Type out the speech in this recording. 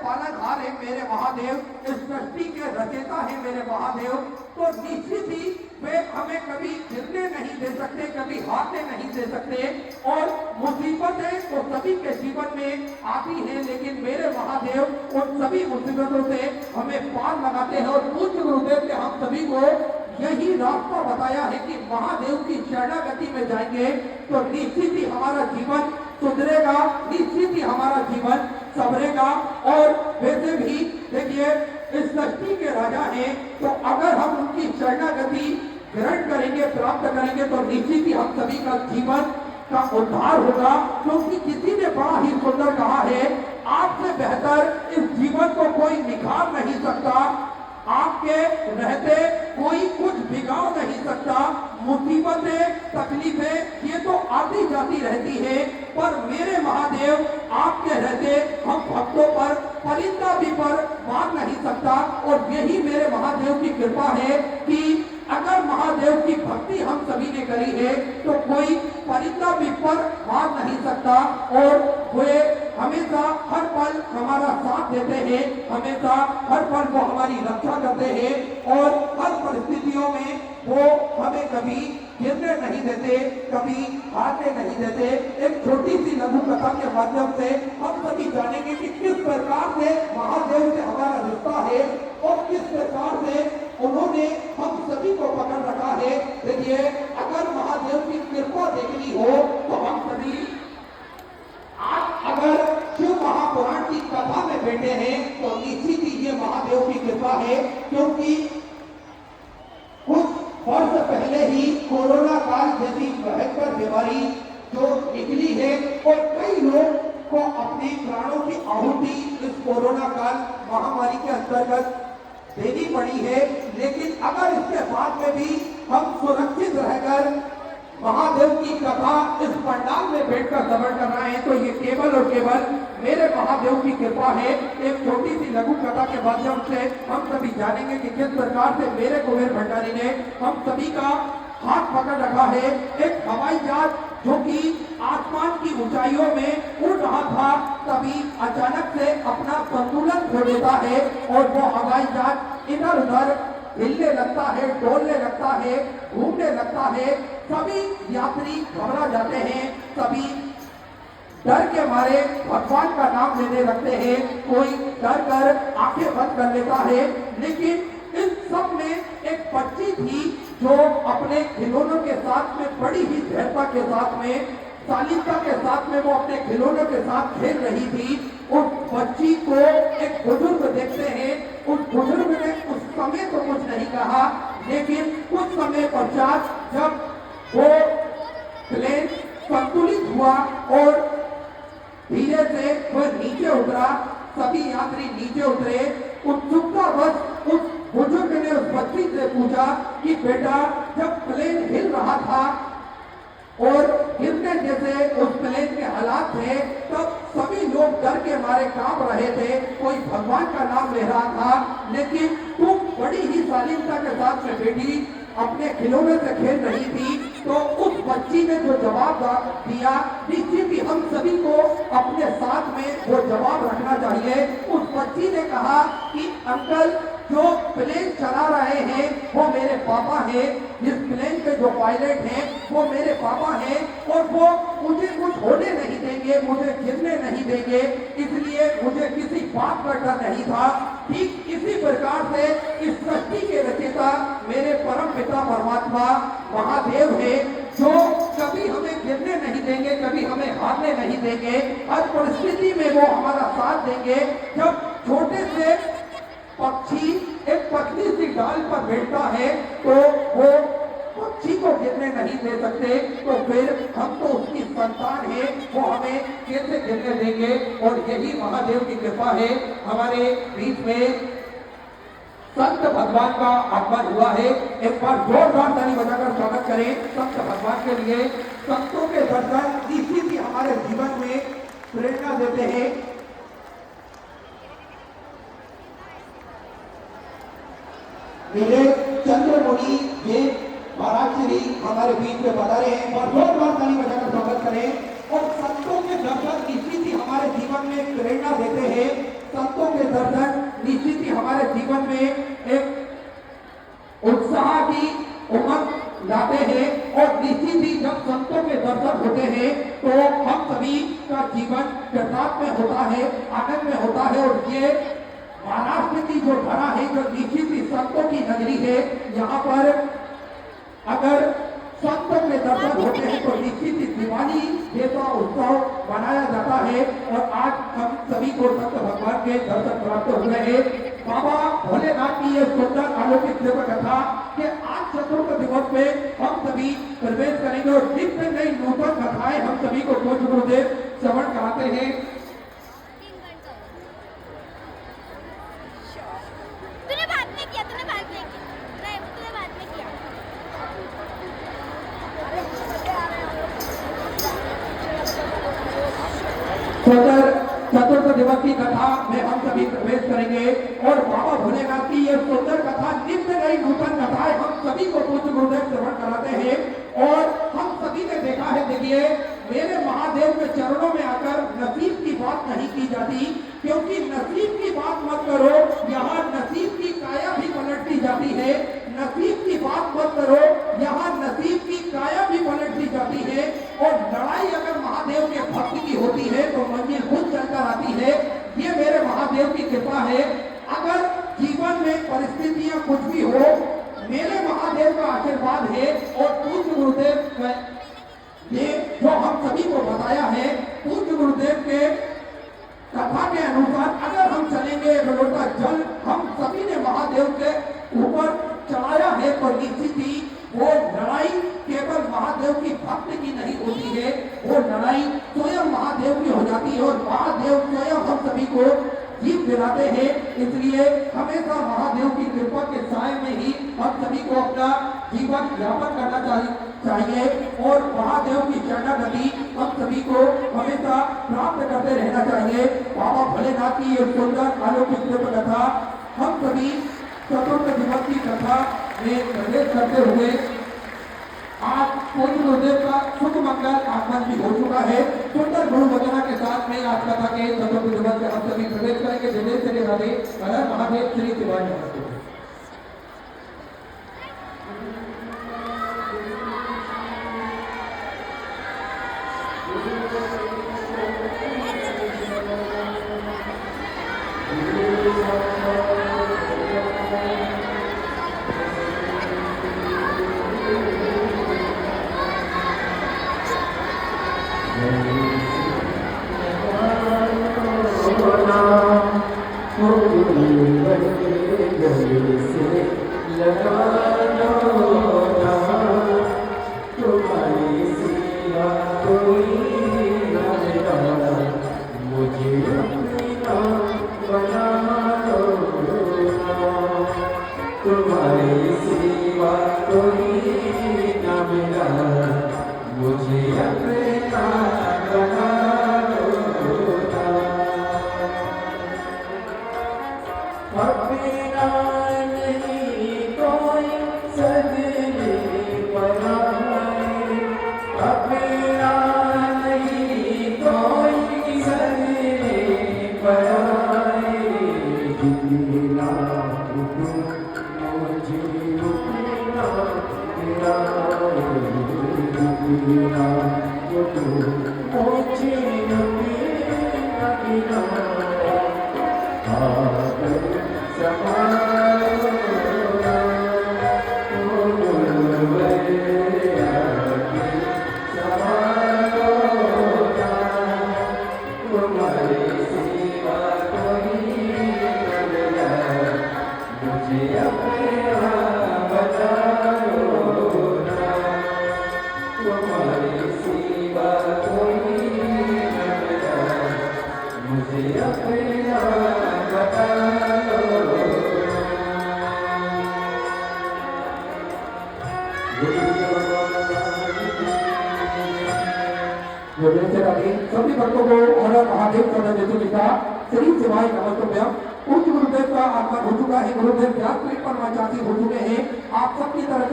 पालनहार है मेरे महादेव, इस सृष्टि के रचयिता है मेरे महादेव, तो निश्चित ही वे हमें कभी गिरने नहीं दे सकते, कभी हारने नहीं दे सकते। और मुसीबतें तो सभी के जीवन में आती हैं, लेकिन मेरे महादेव उन सभी मुसीबतों से हमें पार लगाते हैं। और पूज्य गुरुदेव ने हम सभी को यही रास्ता बताया है कि महादेव की शरणागति में जाएंगे तो निश्चित ही हमारा जीवन सुधरेगा, निश्चित ही हमारा जीवन संवरेगा। और वैसे भी देखिए, इस सृष्टि के राजा हैं, तो अगर हम उनकी शरणागति ग्रहण करेंगे, प्राप्त करेंगे, तो निश्चित ही हम सभी का जीवन का उद्धार होगा। क्योंकि किसी ने बड़ा ही सुंदर कहा है, आपसे बेहतर इस जीवन को कोई निखार नहीं सकता, आपके रहते कोई कुछ बिगाड़ नहीं सकता। मुसीबतें, तकलीफें ये तो आती जाती रहती है, पर मेरे महादेव आपके रहते हम भक्तों पर परिंदा भी पर मार नहीं सकता। और यही मेरे महादेव की कृपा है कि अगर महादेव की भक्ति हम सभी ने करी है तो कोई परिंदा भी पर मार नहीं सकता। और वे हमेशा हर पल हमारा साथ देते हैं, हमेशा हर पल वो हमारी रक्षा करते हैं, और हर परिस्थितियों में वो हमें कभी गिरने नहीं देते, कभी हारने नहीं देते। एक छोटी सी लघु कथा के माध्यम से हम सभी जानेंगे कि किस प्रकार से महादेव से हमारा रिश्ता है और किस प्रकार से उन्होंने हम सभी को पकड़ रखा है। देखिए, अगर महादेव की कृपा देखनी हो तो हम सभी आज अगर शिव महापुराण की कथा में बैठे हैं तो निश्चित ही ये महादेव की कृपा है। क्योंकि कुछ वर्ष पहले ही कोरोना काल जैसी भयंकर बीमारी जो निकली है और कई लोग को अपने प्राणों की आहुति इस कोरोना काल महामारी के अंतर्गत देनी पड़ी है। लेकिन अगर इसके बाद में भी हम सुरक्षित रहकर महादेव की कथा इस पंडाल में बैठकर श्रवण कर रहे हैं तो ये केवल और केवल मेरे महादेव की कृपा है। एक छोटी सी लघु कथा के माध्यम से हम सभी जानेंगे कि किस प्रकार से मेरे कुबेर भंडारी ने हम सभी का हाथ पकड़ रखा है। एक हवाई जहाज जो कि आसमान की ऊंचाइयों में उड़ रहा था, तभी अचानक से अपना संतुलन खो देता है और वो हवाई जहाज इधर उधर हिलने लगता है, डोलने लगता है, घूमने लगता है। सभी यात्री घबरा जाते हैं, सभी डर के मारे भगवान का नाम लेने लगते हैं, कोई डर कर आंखें बंद कर लेता है। लेकिन इन सब में एक बच्ची थी जो अपने खिलौनों के साथ में बड़ी ही धैर्यता के साथ में, शालीनता के साथ में वो अपने खिलौनों के साथ खेल रही थी। उस बच्ची को एक बुजुर्ग देखते हैं, उस बुजुर्ग ने उस समय तो कुछ नहीं कहा, लेकिन कुछ समय पश्चात जब वो प्लेन संतुलित हुआ और धीरे से वह नीचे उतरा, सभी यात्री नीचे उतरे। उत्सुकता बस उस बुजुर्ग ने उस बच्ची से पूछा कि बेटा, जब प्लेन हिल रहा था और गिरने जैसे उस प्लेन के हालात थे, तब सभी लोग डर के मारे कांप रहे थे, कोई भगवान का नाम ले रहा था, लेकिन तुम बड़ी ही शालीनता के साथ में बेटी अपने खिलौने से खेल रही थी। तो उस बच्ची ने जो जवाब दिया, निश्चित ही हम सभी को अपने साथ में वो जवाब रखना चाहिए। उस बच्ची ने कहा कि अंकल, जो प्लेन चला रहे हैं वो मेरे पापा हैं, जिस प्लेन के जो पायलट हैं वो मेरे पापा हैं, और वो मुझे कुछ होने नहीं देंगे, मुझे गिरने नहीं देंगे, इसलिए मुझे किसी बात का डर नहीं था। ठीक इसी प्रकार से इस सृष्टि के रचयिता मेरे परम पिता परमात्मा महादेव है, जो कभी हमें गिरने नहीं देंगे, कभी हमें हारने नहीं देंगे, हर परिस्थिति में वो हमारा साथ देंगे। जब छोटे से पक्षी एक पतली सी डाल पर बैठता है तो वो पक्षी को गिरने नहीं दे सकते, तो फिर हम तो उसकी संतान है, वो हमें कैसे गिरने देंगे। और यही महादेव की कृपा है। हमारे बीच में संत भगवान का आगमन हुआ है। एक बार जोरदार ताली बजाकर स्वागत करें संत भगवान के लिए। संतों के दर्शन इसी भी हमारे जीवन में प्रेरणा देते हैं। मेरे चंद्रमुनि ये महाराज श्री हमारे बीच में बता रहे हैं, और जोरदार ताली बजाकर स्वागत करें। और संतों के दर्शन निश्चित ही हमारे जीवन में प्रेरणा देते हैं। संतों के हमारे जीवन में एक उत्साह की उमंग लाते हैं और निश्चित ही जब संतों के दर्शन होते हैं तो हम सभी का जीवन प्रताप में होता है, आनंद में होता है। और ये महाराष्ट्र की जो धरा है, जो निश्चित ही संतों की नगरी है, यहाँ पर अगर संतों के दर्शन होते हैं तो निश्चित ही दिवाली जैसा उत्सव मनाया जाता है। और आज हम सभी को संत भगवान के दर्शन प्राप्त हो रहे हैं। बाबा भोलेनाथ की ये सुंदर अलौकिक दिव्य कथा कि आज चतुर्थ दिवस में हम सभी प्रवेश करेंगे और नित्य नई नूतन कथाएं हम सभी को पूज्य गुरुदेव श्रवण कराते हैं। तूने बात नहीं किया, तूने बात नहीं की, नहीं तूने बात नहीं किया। सुंदर चतुर्थ दिवस की कथा में हम सभी प्रवेश करेंगे और बाबा भोलेनाथ की ये सुंदर कथा, नित्य नई नूतन कथाएं हम सभी को पूज्य गुरुदेव श्रवण कराते हैं। और हम सभी ने देखा है, देखिए मेरे महादेव के चरणों में आकर नसीब की बात नहीं की जाती, क्योंकि नसीब की बात मत करो, यहाँ नसीब की काया भी पलटती जाती है। नसीब की बात मत करो, यहाँ नसीब की काया भी पलटती जाती है। और लड़ाई अगर महादेव के भक्त की होती है तो मंजिल खुद चलकर आती है। ये मेरे महादेव की कृपा है। अगर जीवन में परिस्थितियां कुछ भी हो, मेरे महादेव का आशीर्वाद है। और पूज्य गुरुदेव ये जो हम सभी को बताया है, पूज्य गुरुदेव के कथा के अनुसार अगर हम चलेंगे, लोटा जल हम सभी ने महादेव के ऊपर चढ़ाया है तो निश्चित ही वो लड़ाई केवल महादेव की भक्त की नहीं होती है, वो लड़ाई स्वयं महादेव की हो जाती है। और महादेव स्वयं हम सभी को जीत दिलाते हैं। इसलिए हमेशा महादेव की कृपा के साए में ही हम सभी को अपना जीवन यापन करना चाहिए और महादेव की शरणागति हम सभी को हमेशा प्राप्त करते रहना चाहिए। बाबा भोलेनाथ की ये सुंदर अलौकिक दिव्य कथा हम सभी चतुर्थ दिवस की कथा में प्रवेश करते हुए आज पूज्य गुरुदेव का शुभ मंगल आगमन भी हो चुका है। सुंदर गुरु वंदना के साथ में आज कथा के चतुर्थ दिवस में हम सभी प्रवेश करेंगे। जय श्री राधे, हर महादेव, श्री शिवाय नमस्ते। सभी भक्तों को हर महादेव का श्री शिवाय नमस्तुभ्यम। पूज्य गुरुदेव का आगमन हो चुका है। गुरुदेव व्यासपीठ पर वाचासी हो चुके हैं। आप सबकी तरफ